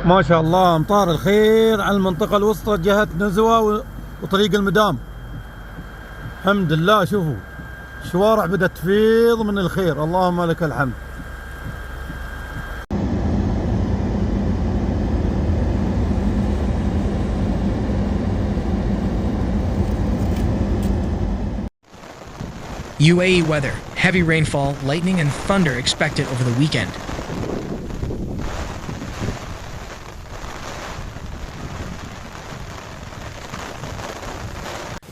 ما شاء الله امطار الخير على المنطقة الوسطى جهة نزوة وطريق المدام. الحمد لله. شوفوا الشوارع بدأت تفيض من الخير، اللهم لك الحمد. UAE weather, heavy rainfall, lightning and thunder expected over the weekend.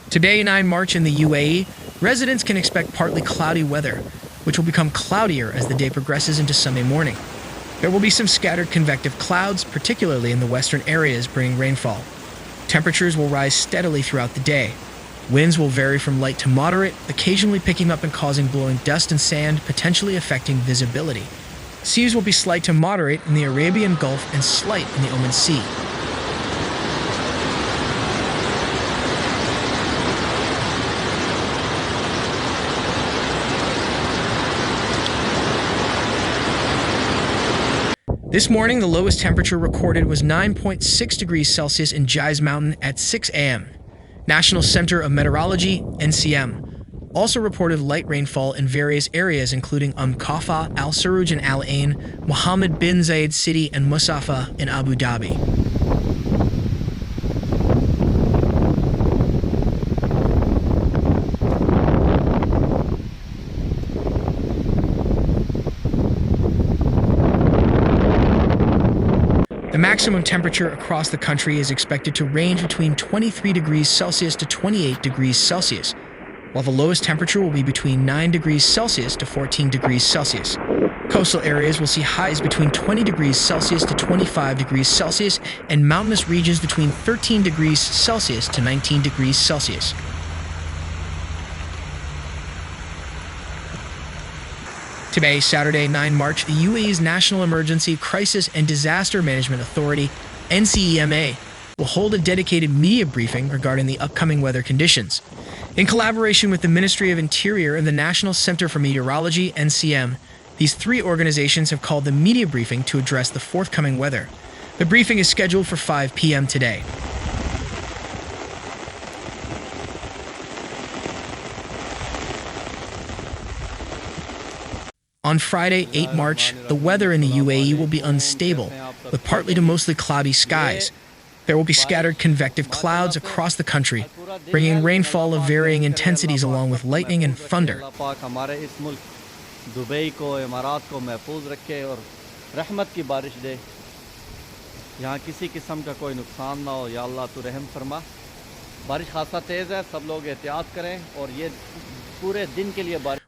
Today, 9 March in the UAE, residents can expect partly cloudy weather, which will become cloudier as the day progresses into Sunday morning. There will be some scattered convective clouds, particularly in the western areas, bringing rainfall. Temperatures will rise steadily throughout the day. Winds will vary from light to moderate, occasionally picking up and causing blowing dust and sand, potentially affecting visibility. Seas will be slight to moderate in the Arabian Gulf and slight in the Oman Sea. This morning, the lowest temperature recorded was 9.6 degrees Celsius in Jais Mountain at 6 a.m. National Center of Meteorology, NCM, also reported light rainfall in various areas including Kafa, Al Saruj and Al Ain, Mohammed bin Zayed City and Musafa in Abu Dhabi. The maximum temperature across the country is expected to range between 23 degrees Celsius to 28 degrees Celsius, while the lowest temperature will be between 9 degrees Celsius to 14 degrees Celsius. Coastal areas will see highs between 20 degrees Celsius to 25 degrees Celsius, and mountainous regions between 13 degrees Celsius to 19 degrees Celsius. Today, Saturday, 9 March, the UAE's National Emergency, Crisis and Disaster Management Authority, NCEMA, will hold a dedicated media briefing regarding the upcoming weather conditions. In collaboration with the Ministry of Interior and the National Center for Meteorology, NCM, these three organizations have called the media briefing to address the forthcoming weather. The briefing is scheduled for 5 p.m. today. On Friday, 8 March, the weather in the UAE will be unstable, with partly to mostly cloudy skies. There will be scattered convective clouds across the country, bringing rainfall of varying intensities along with lightning and thunder.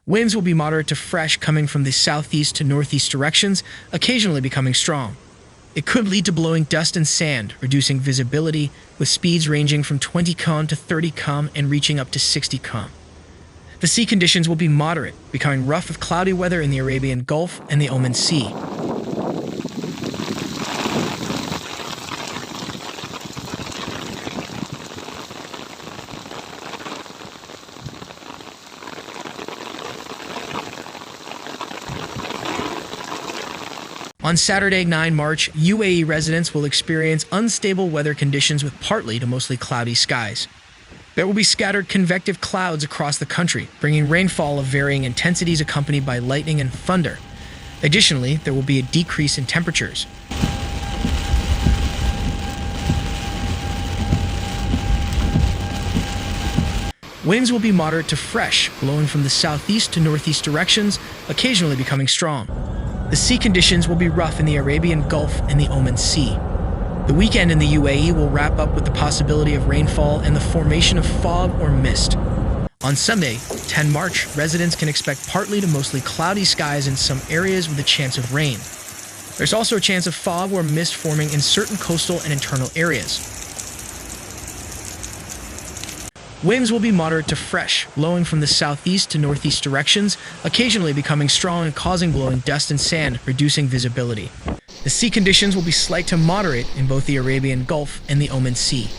Winds will be moderate to fresh coming from the southeast to northeast directions, occasionally becoming strong. It could lead to blowing dust and sand, reducing visibility, with speeds ranging from 20 km to 30 km and reaching up to 60 km. The sea conditions will be moderate, becoming rough with cloudy weather in the Arabian Gulf and the Oman Sea. On Saturday, 9 March, UAE residents will experience unstable weather conditions with partly to mostly cloudy skies. There will be scattered convective clouds across the country, bringing rainfall of varying intensities accompanied by lightning and thunder. Additionally, there will be a decrease in temperatures. Winds will be moderate to fresh, blowing from the southeast to northeast directions, occasionally becoming strong. The sea conditions will be rough in the Arabian Gulf and the Oman Sea. The weekend in the UAE will wrap up with the possibility of rainfall and the formation of fog or mist. On Sunday, 10 March, residents can expect partly to mostly cloudy skies in some areas with a chance of rain. There's also a chance of fog or mist forming in certain coastal and internal areas. Winds will be moderate to fresh, blowing from the southeast to northeast directions, occasionally becoming strong and causing blowing dust and sand, reducing visibility. The sea conditions will be slight to moderate in both the Arabian Gulf and the Oman Sea.